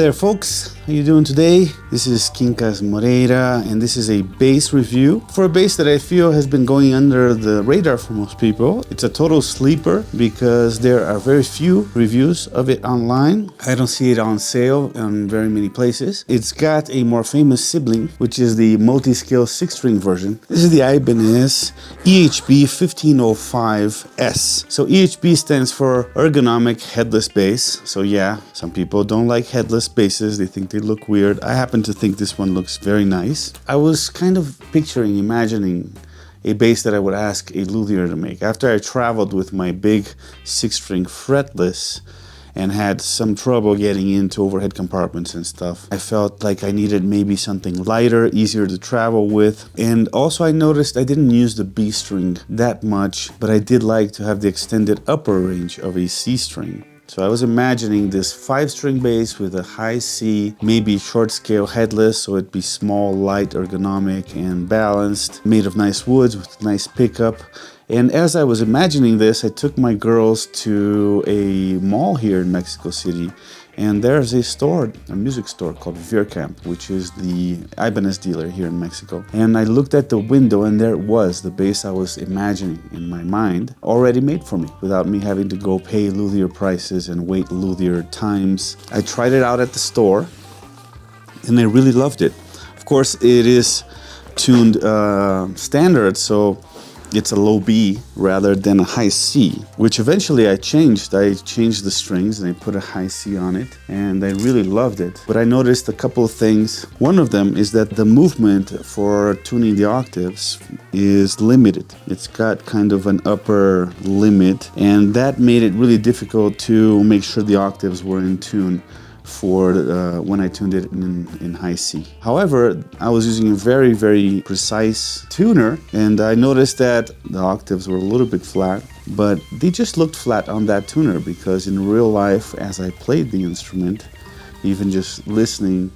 Hi there folks, how you doing today? This is Quincas Moreira and this is a bass review for a bass that I feel has been going under the radar for most people. It's a total sleeper because there are very few reviews of it online. I don't see it on sale in very many places. It's got a more famous sibling, which is the multi-scale 6-string version. This is the Ibanez EHB1505s. So EHB stands for ergonomic headless bass. So yeah, some people don't like headless basses. They think they look weird. I happen to think this one looks very nice. I was kind of imagining a bass that I would ask a luthier to make. After I traveled with my big 6-string fretless and had some trouble getting into overhead compartments and stuff, I felt like I needed maybe something lighter, easier to travel with. And also I noticed I didn't use the B string that much, but I did like to have the extended upper range of a C string. So I was imagining this 5-string bass with a high C, maybe short scale headless, so it'd be small, light, ergonomic, and balanced, made of nice woods with nice pickup. And as I was imagining this, I took my girls to a mall here in Mexico City, and there's a store, a music store called Camp, which is the Ibanez dealer here in Mexico. And I looked at the window and there it was, the bass I was imagining in my mind, already made for me, without me having to go pay luthier prices and wait luthier times. I tried it out at the store and I really loved it. Of course, it is tuned standard, so it's a low B rather than a high C, which eventually I changed. I changed the strings and I put a high C on it, and I really loved it. But I noticed a couple of things. One of them is that the movement for tuning the octaves is limited. It's got kind of an upper limit, and that made it really difficult to make sure the octaves were in tune for when I tuned it in high C. However, I was using a very, very precise tuner, and I noticed that the octaves were a little bit flat, but they just looked flat on that tuner because in real life, as I played the instrument, even just listening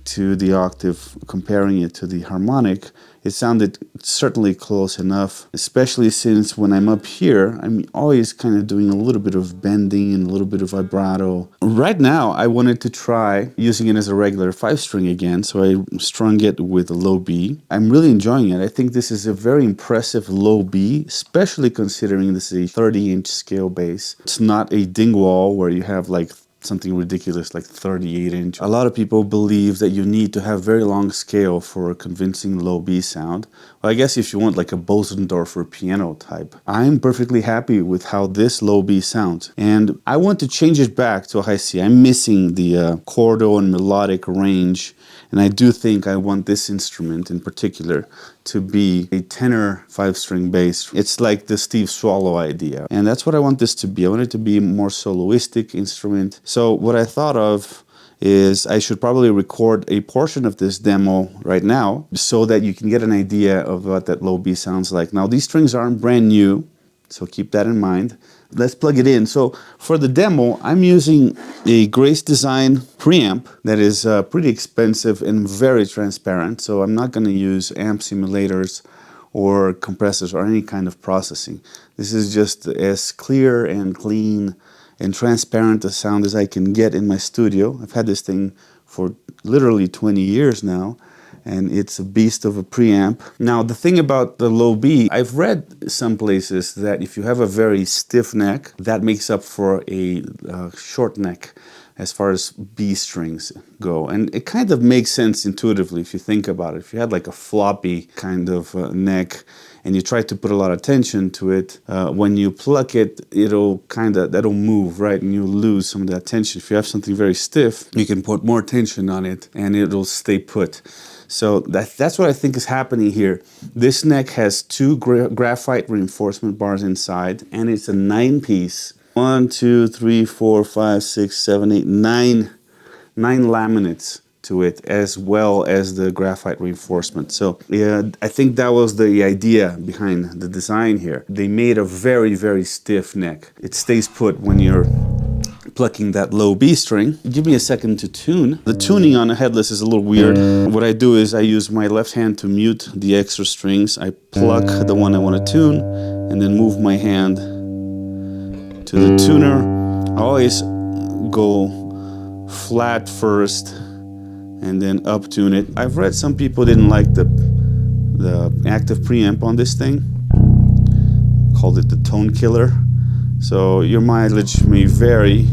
to the octave, comparing it to the harmonic, it sounded certainly close enough, especially since when I'm up here, I'm always kind of doing a little bit of bending and a little bit of vibrato. Right now, I wanted to try using it as a regular 5-string again, so I strung it with a low B. I'm really enjoying it. I think this is a very impressive low B, especially considering this is a 30-inch scale bass. It's not a Dingwall where you have like something ridiculous like 38-inch. A lot of people believe that you need to have very long scale for a convincing low B sound. Well, I guess if you want like a Bosendorfer piano type. I'm perfectly happy with how this low B sounds, and I want to change it back to a high C. I'm missing the chordal and melodic range, and I do think I want this instrument in particular to be a tenor 5-string bass. It's like the Steve Swallow idea, and that's what I want this to be. I want it to be a more soloistic instrument. So what I thought of is I should probably record a portion of this demo right now so that you can get an idea of what that low B sounds like. Now, these strings aren't brand new, so keep that in mind. Let's plug it in. So for the demo, I'm using a Grace Design preamp that is pretty expensive and very transparent. So I'm not going to use amp simulators or compressors or any kind of processing. This is just as clear and clean and transparent a sound as I can get in my studio. I've had this thing for literally 20 years now, and it's a beast of a preamp. Now, the thing about the low B, I've read some places that if you have a very stiff neck, that makes up for a short neck as far as B strings go. And it kind of makes sense intuitively if you think about it. If you had like a floppy kind of neck and you try to put a lot of tension to it, when you pluck it, that'll move, right? And you lose some of that tension. If you have something very stiff, you can put more tension on it and it'll stay put. So that's what I think is happening here. This neck has 2 graphite reinforcement bars inside, and it's a 9-piece. 1, 2, 3, 4, 5, 6, 7, 8, 9 laminates to it, as well as the graphite reinforcement. So yeah, I think that was the idea behind the design here. They made a very, very stiff neck. It stays put when you're plucking that low B string. Give me a second to tune. The tuning on a headless is a little weird. What I do is I use my left hand to mute the extra strings. I pluck the one I want to tune and then move my hand to the tuner. I always go flat first and then up tune it. I've read some people didn't like the active preamp on this thing, called it the tone killer. So your mileage may vary.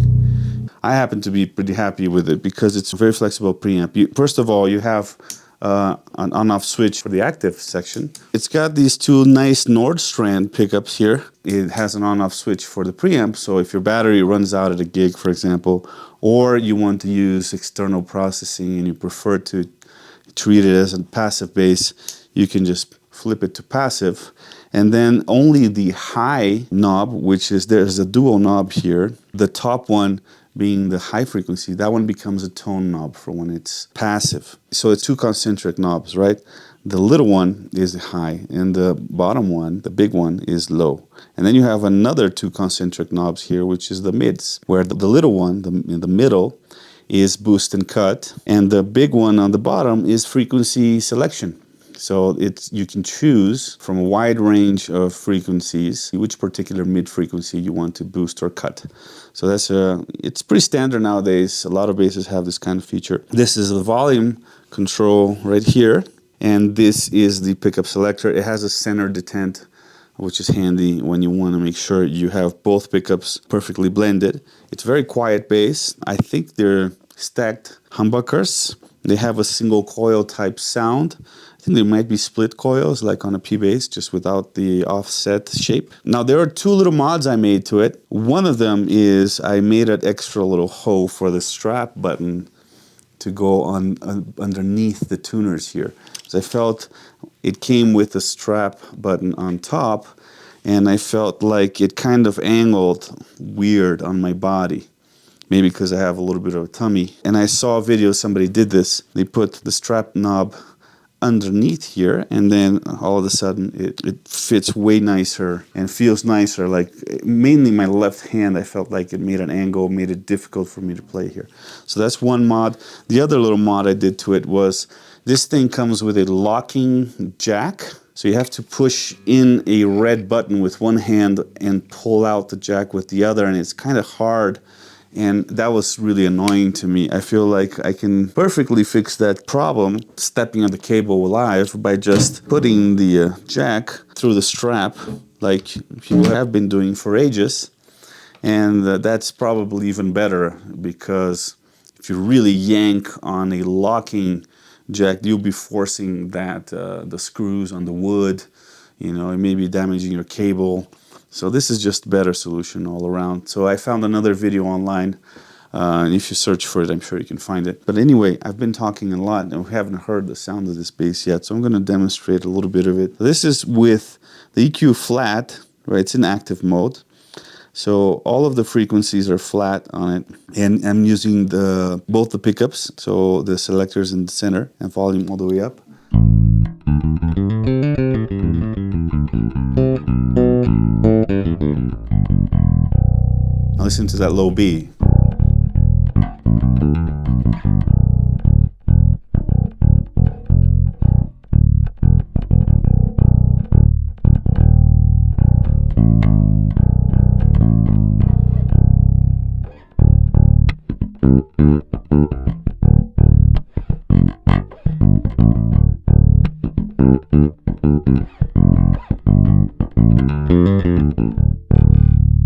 I happen to be pretty happy with it because it's a very flexible preamp. First of all, you have an on-off switch for the active section. It's got these two nice Nordstrand pickups here. It has an on-off switch for the preamp, so if your battery runs out at a gig, for example, or you want to use external processing and you prefer to treat it as a passive bass, you can just flip it to passive. And then only the high knob, which is, there's a dual knob here, the top one being the high frequency, that one becomes a tone knob for when it's passive. So it's two concentric knobs, right? The little one is high, and the bottom one, the big one, is low. And then you have another two concentric knobs here, which is the mids, where the little one, in the middle, is boost and cut, and the big one on the bottom is frequency selection. So you can choose from a wide range of frequencies which particular mid frequency you want to boost or cut. So it's pretty standard nowadays. A lot of basses have this kind of feature. This is the volume control right here, and this is the pickup selector. It has a center detent, which is handy when you want to make sure you have both pickups perfectly blended. It's very quiet bass. I think they're stacked humbuckers. They have a single coil type sound. I think there might be split coils like on a P bass, just without the offset shape. Now there are two little mods I made to it. One of them is I made an extra little hole for the strap button to go on underneath the tuners here. So I felt it came with a strap button on top, and I felt like it kind of angled weird on my body. Maybe because I have a little bit of a tummy. And I saw a video, somebody did this. They put the strap knob underneath here, and then all of a sudden it fits way nicer and feels nicer. Like mainly my left hand, I felt like it made an angle, made it difficult for me to play here. So that's one mod. The other little mod I did to it was this thing comes with a locking jack. So you have to push in a red button with one hand and pull out the jack with the other, and it's kind of hard. And that was really annoying to me. I feel like I can perfectly fix that problem stepping on the cable live by just putting the jack through the strap like people have been doing for ages. And that's probably even better, because if you really yank on a locking jack, you'll be forcing that the screws on the wood, you know, it may be damaging your cable. So this is just a better solution all around. So I found another video online, and if you search for it, I'm sure you can find it. But anyway, I've been talking a lot, and we haven't heard the sound of this bass yet, so I'm going to demonstrate a little bit of it. This is with the EQ flat, right? It's in active mode. So all of the frequencies are flat on it, and I'm using both the pickups, so the selectors in the center, and volume all the way up. Now listen to that low B.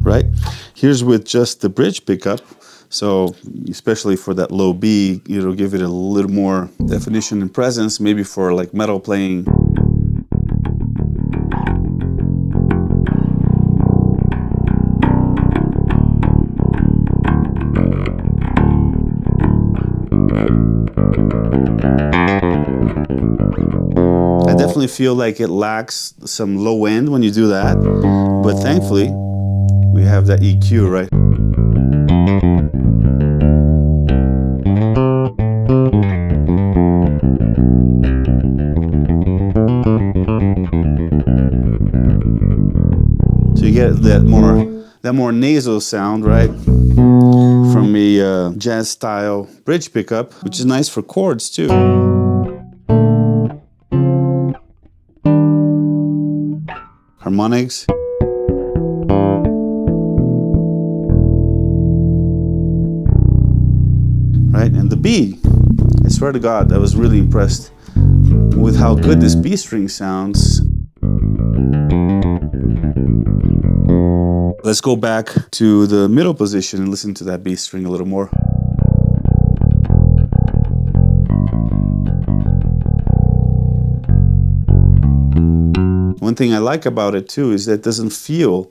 Right? Here's with just the bridge pickup. So especially for that low B, it'll give it a little more definition and presence, maybe for like metal playing. I definitely feel like it lacks some low end when you do that, but thankfully we have that EQ, right? So you get that more nasal sound, right? From a jazz style bridge pickup, which is nice for chords too. Harmonics. right? And the B, I swear to God, I was really impressed with how good this B string sounds. Let's go back to the middle position and listen to that B string a little more. One thing I like about it too is that it doesn't feel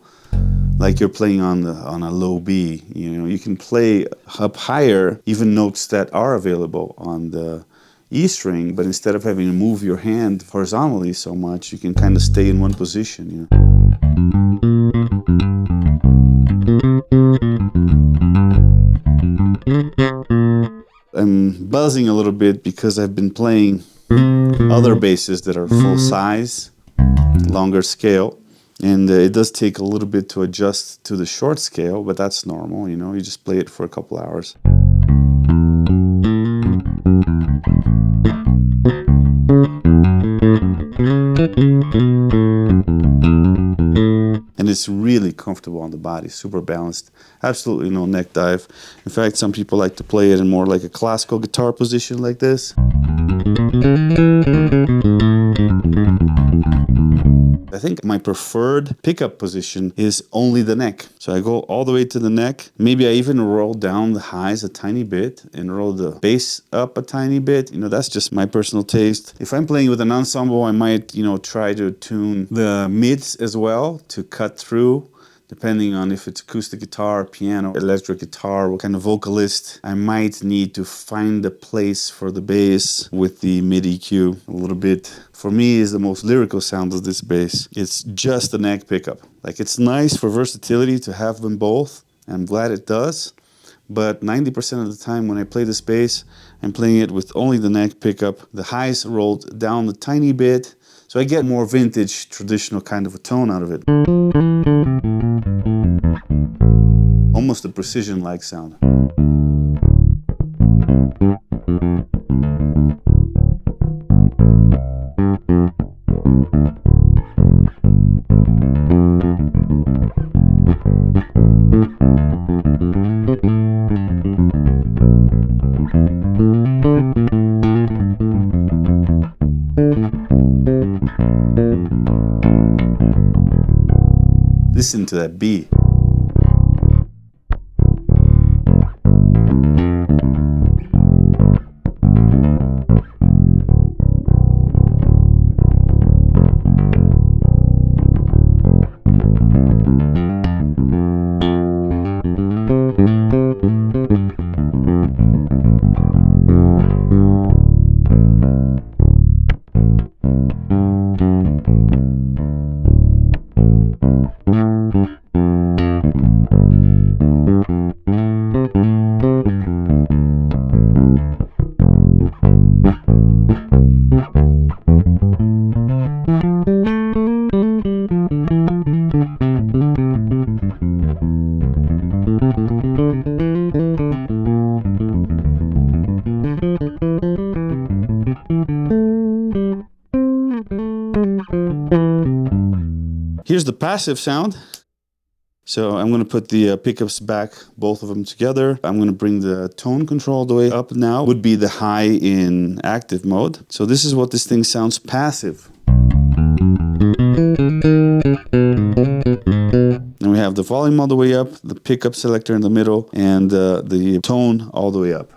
like you're playing on a low B. You know, you can play up higher, even notes that are available on the E string, but instead of having to move your hand horizontally so much, you can kind of stay in one position, you know. I'm buzzing a little bit because I've been playing other basses that are full size, longer scale, and it does take a little bit to adjust to the short scale, but that's normal, you know, you just play it for a couple hours. And it's really comfortable on the body, super balanced, absolutely no neck dive. In fact, some people like to play it in more like a classical guitar position like this. I think my preferred pickup position is only the neck. So I go all the way to the neck. Maybe I even roll down the highs a tiny bit and roll the bass up a tiny bit. You know, that's just my personal taste. If I'm playing with an ensemble, I might, you know, try to tune the mids as well to cut through, depending on if it's acoustic guitar, piano, electric guitar, what kind of vocalist. I might need to find a place for the bass with the mid EQ a little bit. For me, is the most lyrical sound of this bass. It's just the neck pickup. Like, it's nice for versatility to have them both. I'm glad it does. But 90% of the time when I play this bass, I'm playing it with only the neck pickup. The highs rolled down a tiny bit. So I get more vintage, traditional kind of a tone out of it. Almost a precision-like sound. Listen to that B. Here's the passive sound. So I'm going to put the pickups back, both of them together. I'm going to bring the tone control all the way up now. Would be the high in active mode. So this is what this thing sounds passive. And we have the volume all the way up, the pickup selector in the middle, and the tone all the way up.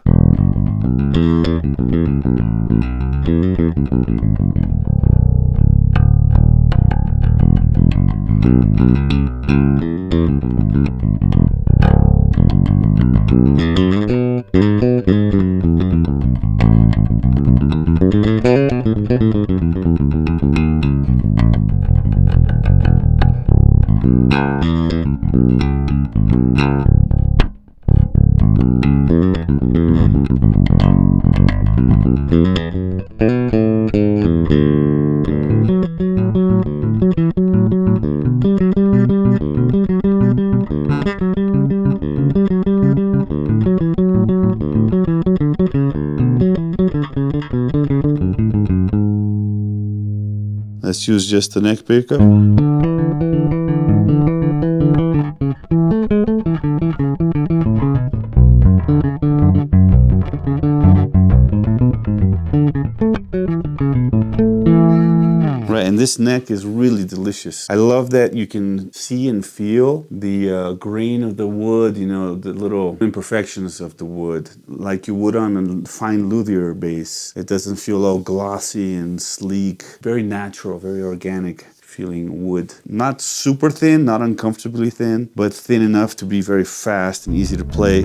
Let's use just the neck pickup. Right, and this neck is really delicious. I love that you can see and feel the grain of the wood, you know, the little imperfections of the wood, like you would on a fine luthier bass. It doesn't feel all glossy and sleek. Very natural, very organic feeling wood. Not super thin, not uncomfortably thin, but thin enough to be very fast and easy to play,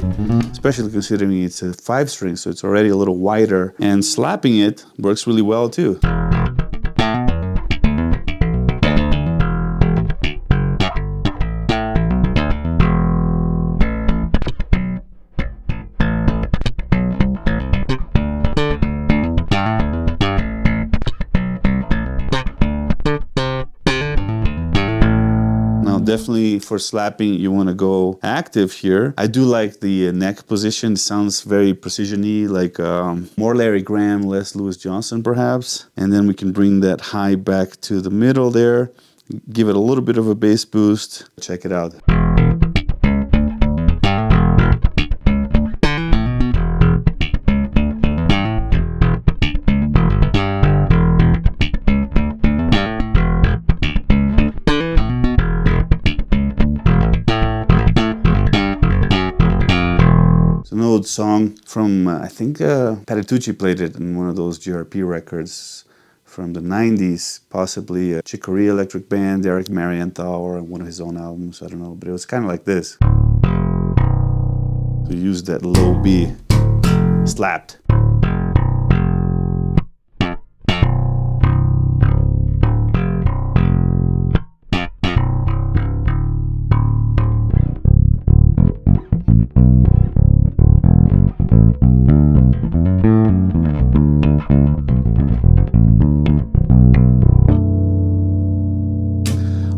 especially considering it's a 5-string, so it's already a little wider, and slapping it works really well too. Definitely for slapping, you want to go active here. I do like the neck position. It sounds very precision-y, like more Larry Graham, less Louis Johnson, perhaps. And then we can bring that high back to the middle there, give it a little bit of a bass boost. Check it out. An old song from, I think Patitucci played it in one of those GRP records from the 90s, possibly Chick Corea Electric Band, Eric Marienthal, or one of his own albums, I don't know, but it was kind of like this. So use that low B, slapped.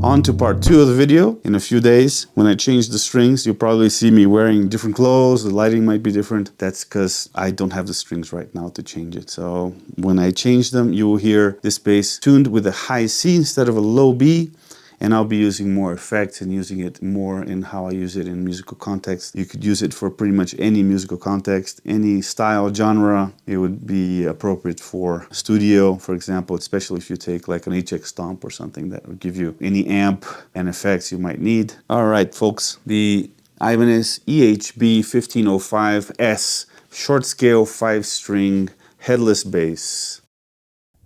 On to part 2 of the video. In a few days, when I change the strings, you'll probably see me wearing different clothes. The lighting might be different. That's because I don't have the strings right now to change it. So when I change them, you will hear this bass tuned with a high C instead of a low B. And I'll be using more effects and using it more in how I use it in musical context. You could use it for pretty much any musical context, any style, genre. It would be appropriate for studio, for example, especially if you take like an HX Stomp or something that would give you any amp and effects you might need. All right, folks, the Ibanez EHB1505s short scale 5-string headless bass.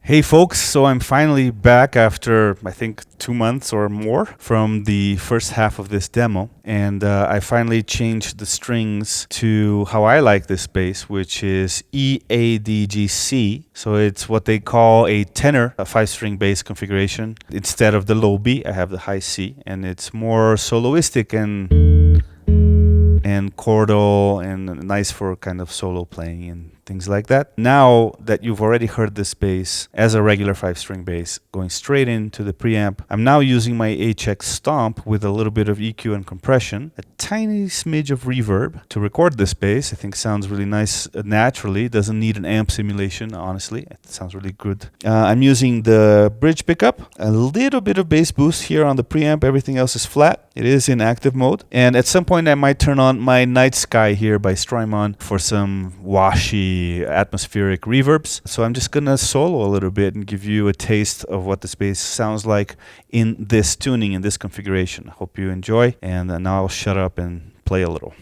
Hey folks, so I'm finally back after I think 2 months or more from the first half of this demo, and I finally changed the strings to how I like this bass, which is EADGC. So it's what they call a tenor, a 5-string bass configuration. Instead of the low B, I have the high C, and it's more soloistic and chordal and nice for kind of solo playing and things like that. Now that you've already heard this bass as a regular 5-string bass going straight into the preamp, I'm now using my HX Stomp with a little bit of EQ and compression, a tiny smidge of reverb to record this bass. I think sounds really nice naturally. It doesn't need an amp simulation, honestly. It sounds really good. I'm using the bridge pickup, a little bit of bass boost here on the preamp. Everything else is flat. It is in active mode. And at some point I might turn on my Night Sky here by Strymon for some washy atmospheric reverbs. So I'm just gonna solo a little bit and give you a taste of what this bass sounds like in this tuning, in this configuration. Hope you enjoy, and now I'll shut up and play a little.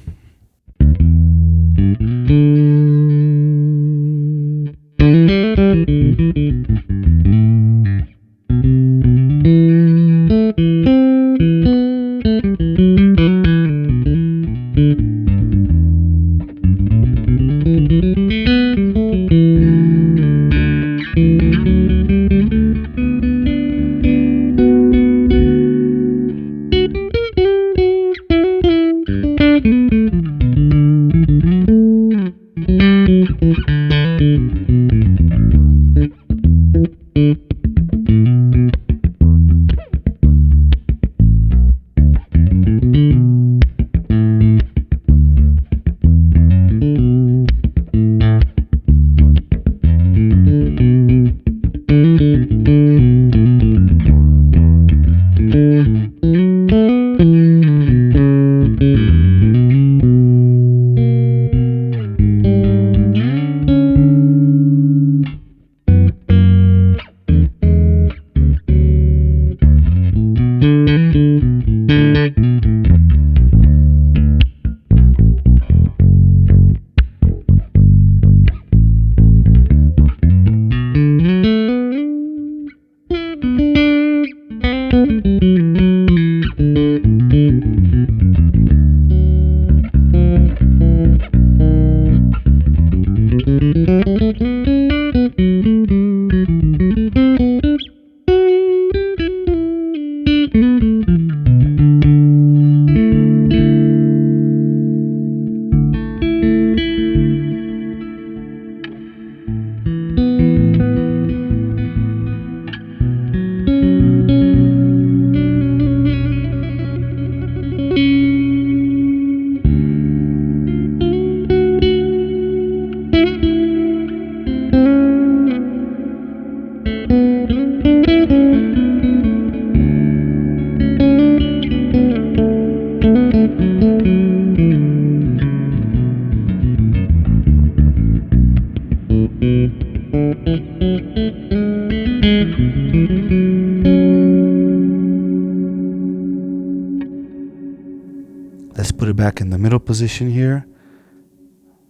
Put it back in the middle position here.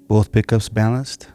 Both pickups balanced.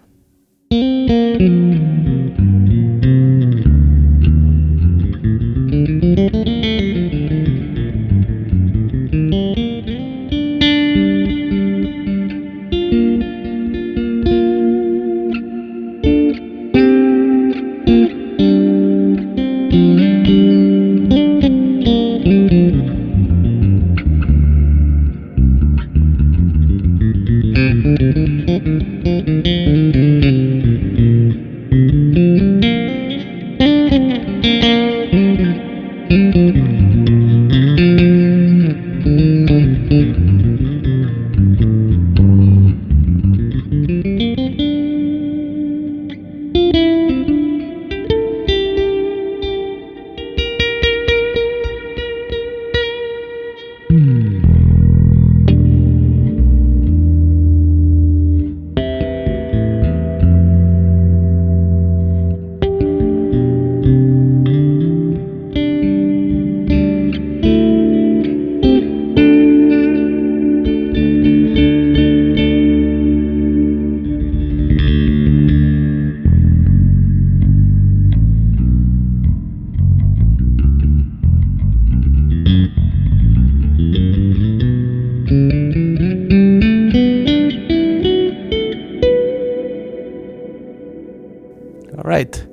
Alright,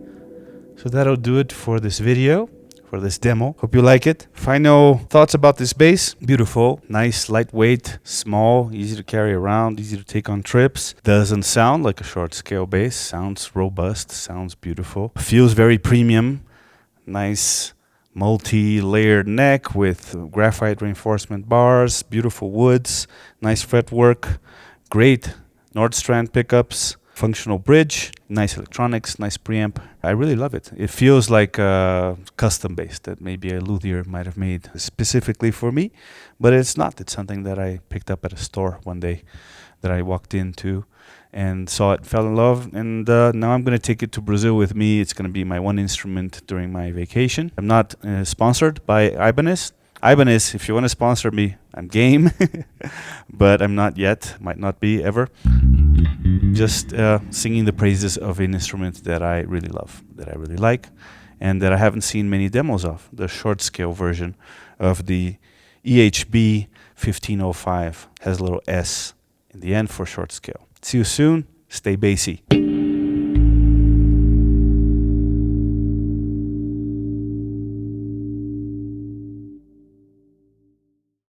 so that'll do it for this video, for this demo. Hope you like it. Final thoughts about this bass. Beautiful, nice, lightweight, small, easy to carry around, easy to take on trips. Doesn't sound like a short scale bass. Sounds robust, sounds beautiful. Feels very premium. Nice multi-layered neck with graphite reinforcement bars, beautiful woods, nice fretwork, great Nordstrand pickups, functional bridge, nice electronics, nice preamp. I really love it. It feels like a custom bass that maybe a luthier might have made specifically for me, but it's not. It's something that I picked up at a store one day that I walked into and saw it, fell in love, and now I'm going to take it to Brazil with me. It's going to be my one instrument during my vacation. I'm not sponsored by Ibanez. Ibanez, if you want to sponsor me, I'm game, but I'm not yet, might not be ever. Just singing the praises of an instrument that I really love, that I really like, and that I haven't seen many demos of, the short scale version of the EHB1505. Has a little S in the end for short scale. See you soon. Stay bassy.